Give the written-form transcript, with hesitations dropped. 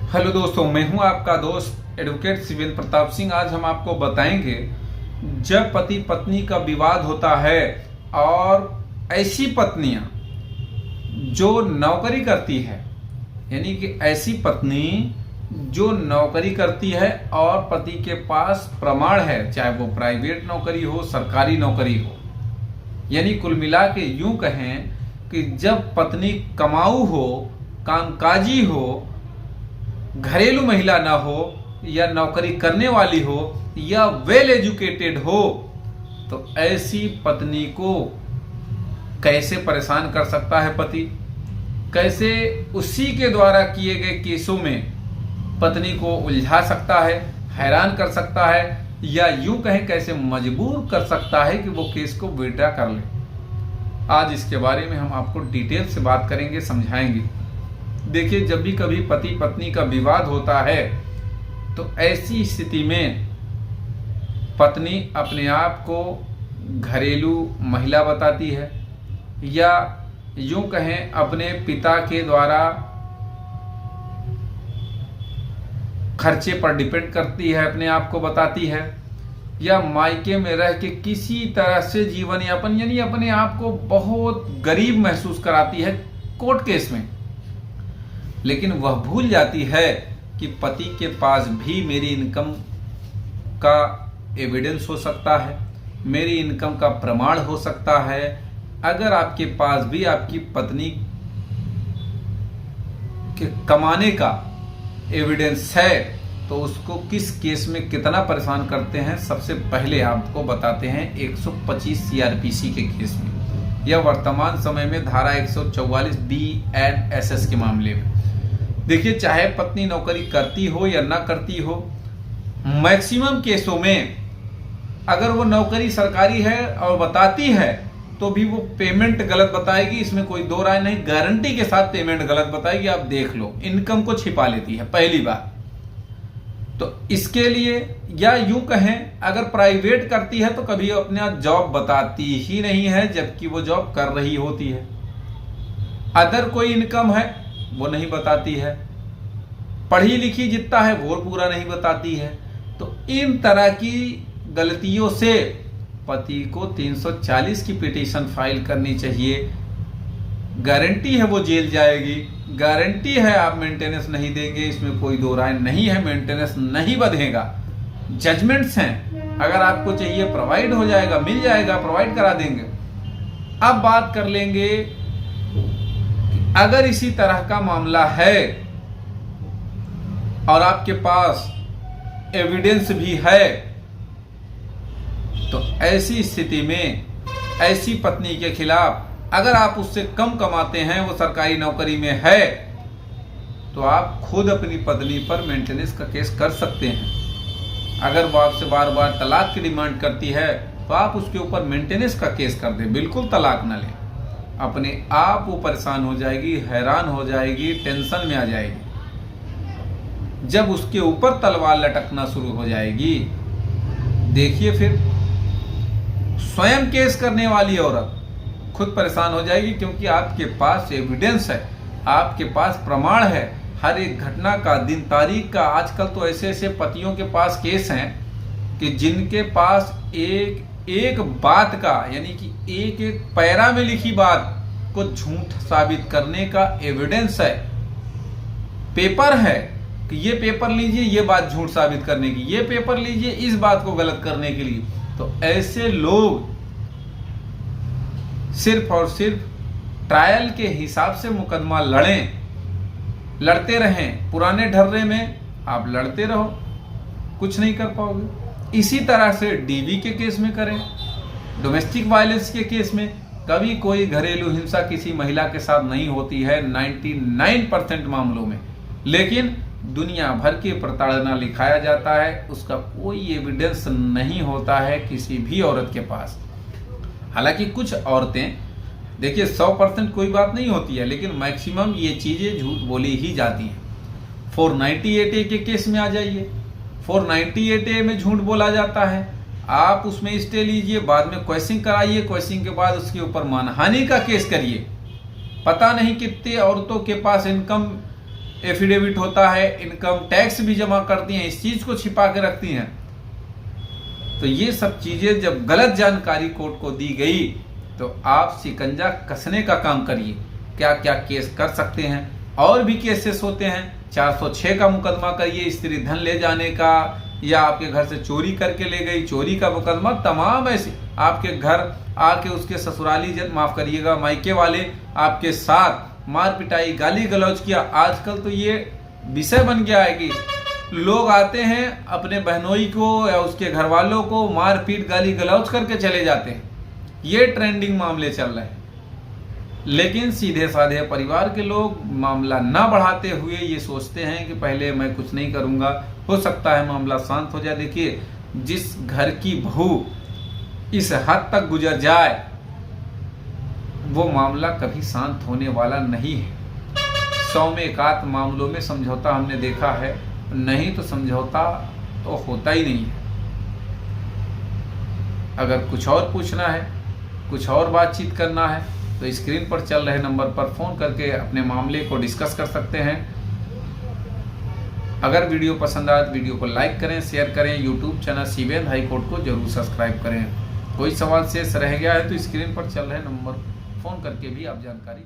Hello दोस्तों, मैं हूं आपका दोस्त एडवोकेट शिवेंद्र प्रताप सिंह। आज हम आपको बताएंगे जब पति पत्नी का विवाद होता है और ऐसी पत्नियां जो नौकरी करती है, यानी कि ऐसी पत्नी जो नौकरी करती है और पति के पास प्रमाण है, चाहे वो प्राइवेट नौकरी हो, सरकारी नौकरी हो, यानी कुल मिला के यूं कहें कि जब पत्नी कमाऊ हो, कामकाजी हो, घरेलू महिला ना हो या नौकरी करने वाली हो या वेल एजुकेटेड हो, तो ऐसी पत्नी को कैसे परेशान कर सकता है पति? कैसे उसी के द्वारा किए गए केसों में पत्नी को उलझा सकता है, हैरान कर सकता है, या यूं कहें कैसे मजबूर कर सकता है कि वो केस को विड्रॉ कर ले। आज इसके बारे में हम आपको डिटेल से बात करेंगे, समझाएंगे। देखिए, जब भी कभी पति पत्नी का विवाद होता है तो ऐसी स्थिति में पत्नी अपने आप को घरेलू महिला बताती है, या यूं कहें अपने पिता के द्वारा खर्चे पर डिपेंड करती है, अपने आप को बताती है, या मायके में रह के किसी तरह से जीवन यापन यानी अपने आप को बहुत गरीब महसूस कराती है कोर्ट केस में। लेकिन वह भूल जाती है कि पति के पास भी मेरी इनकम का एविडेंस हो सकता है, मेरी इनकम का प्रमाण हो सकता है। अगर आपके पास भी आपकी पत्नी के कमाने का एविडेंस है तो उसको किस केस में कितना परेशान करते हैं, सबसे पहले आपको बताते हैं 125 सीआरपीसी के केस में, या वर्तमान समय में धारा 144 BNSS के मामले में। देखिए, चाहे पत्नी नौकरी करती हो या ना करती हो, मैक्सिमम केसों में अगर वो नौकरी सरकारी है और बताती है तो भी वो पेमेंट गलत बताएगी, इसमें कोई दो राय नहीं। गारंटी के साथ पेमेंट गलत बताएगी, आप देख लो। इनकम को छिपा लेती है, पहली बात तो इसके लिए। या यूं कहें अगर प्राइवेट करती है तो कभी अपना जॉब बताती ही नहीं है, जबकि वो जॉब कर रही होती है। अदर कोई इनकम है वो नहीं बताती है, पढ़ी लिखी जितना है वो पूरा नहीं बताती है। तो इन तरह की गलतियों से पति को 340 की पिटीशन फाइल करनी चाहिए। गारंटी है वो जेल जाएगी, गारंटी है आप मेंटेनेंस नहीं देंगे, इसमें कोई दो राय नहीं है, मेंटेनेंस नहीं बढ़ेगा। जजमेंट्स हैं, अगर आपको चाहिए प्रोवाइड हो जाएगा, मिल जाएगा, प्रोवाइड करा देंगे। अब बात कर लेंगे अगर इसी तरह का मामला है और आपके पास एविडेंस भी है, तो ऐसी स्थिति में ऐसी पत्नी के खिलाफ अगर आप उससे कम कमाते हैं, वो सरकारी नौकरी में है, तो आप खुद अपनी पत्नी पर मेंटेनेंस का केस कर सकते हैं। अगर वो आपसे बार बार तलाक की डिमांड करती है तो आप उसके ऊपर मेंटेनेंस का केस कर दें, बिल्कुल तलाक ना लें। अपने आप वो परेशान हो जाएगी, हैरान हो जाएगी, टेंशन में आ जाएगी। जब उसके ऊपर तलवार लटकना शुरू हो जाएगी, देखिए फिर स्वयं केस करने वाली औरत खुद परेशान हो जाएगी, क्योंकि आपके पास एविडेंस है, आपके पास प्रमाण है हर एक घटना का, दिन तारीख का। आजकल तो ऐसे ऐसे पतियों के पास केस हैं कि जिनके पास एक एक बात का, यानी कि एक एक पैरा में लिखी बात को झूठ साबित करने का एविडेंस है, पेपर है कि ये पेपर लीजिए ये बात झूठ साबित करने की, ये पेपर लीजिए इस बात को गलत करने के लिए। तो ऐसे लोग सिर्फ और सिर्फ ट्रायल के हिसाब से मुकदमा लड़ते रहें। पुराने ढर्रे में आप लड़ते रहो, कुछ नहीं कर पाओगे। इसी तरह से डीवी के केस में करें, डोमेस्टिक वायलेंस के केस में। कभी कोई घरेलू हिंसा किसी महिला के साथ नहीं होती है 99% मामलों में, लेकिन दुनिया भर की प्रताड़ना लिखाया जाता है, उसका कोई एविडेंस नहीं होता है किसी भी औरत के पास। हालांकि कुछ औरतें, देखिए 100% कोई बात नहीं होती है, लेकिन मैक्सिमम ये चीजें झूठ बोली ही जाती हैं। 498A के केस में आ जाइए, 498A में झूठ बोला जाता है। आप उसमें स्टे लीजिए, बाद में क्वेश्चन कराइए, क्वेश्चन के बाद उसके ऊपर मानहानि का केस करिए। पता नहीं कितने औरतों के पास इनकम एफिडेविट होता है, इनकम टैक्स भी जमा करती हैं, इस चीज को छिपा के रखती हैं। तो ये सब चीजें जब गलत जानकारी कोर्ट को दी गई तो आप शिकंजा कसने का काम करिए। क्या क्या केस कर सकते हैं, और भी केसेस होते हैं। 406 का मुकदमा करिए, स्त्री धन ले जाने का, या आपके घर से चोरी करके ले गई, चोरी का मुकदमा, तमाम ऐसे आपके घर आके उसके ससुराली माफ करिएगा मायके वाले आपके साथ मार पिटाई गाली गलौज किया। आजकल तो ये विषय बन गया है कि लोग आते हैं अपने बहनोई को या उसके घर वालों को मार पीट गाली गलौज करके चले जाते हैं। ये ट्रेंडिंग मामले चल रहे हैं। लेकिन सीधे साधे परिवार के लोग मामला ना बढ़ाते हुए ये सोचते हैं कि पहले मैं कुछ नहीं करूंगा, हो सकता है मामला शांत हो जाए। देखिए, जिस घर की बहू इस हद तक गुजर जाए वो मामला कभी शांत होने वाला नहीं है। 100 में एक आध मामलों में समझौता हमने देखा है, नहीं तो समझौता तो होता ही नहीं है। अगर कुछ और पूछना है, कुछ और बातचीत करना है तो स्क्रीन पर चल रहे नंबर पर फोन करके अपने मामले को डिस्कस कर सकते हैं। अगर वीडियो पसंद आए तो वीडियो को लाइक करें, शेयर करें। YouTube channel Shivendra high court को जरूर सब्सक्राइब करें। कोई सवाल शेष रह गया है तो स्क्रीन पर चल रहे नंबर फोन करके भी आप जानकारी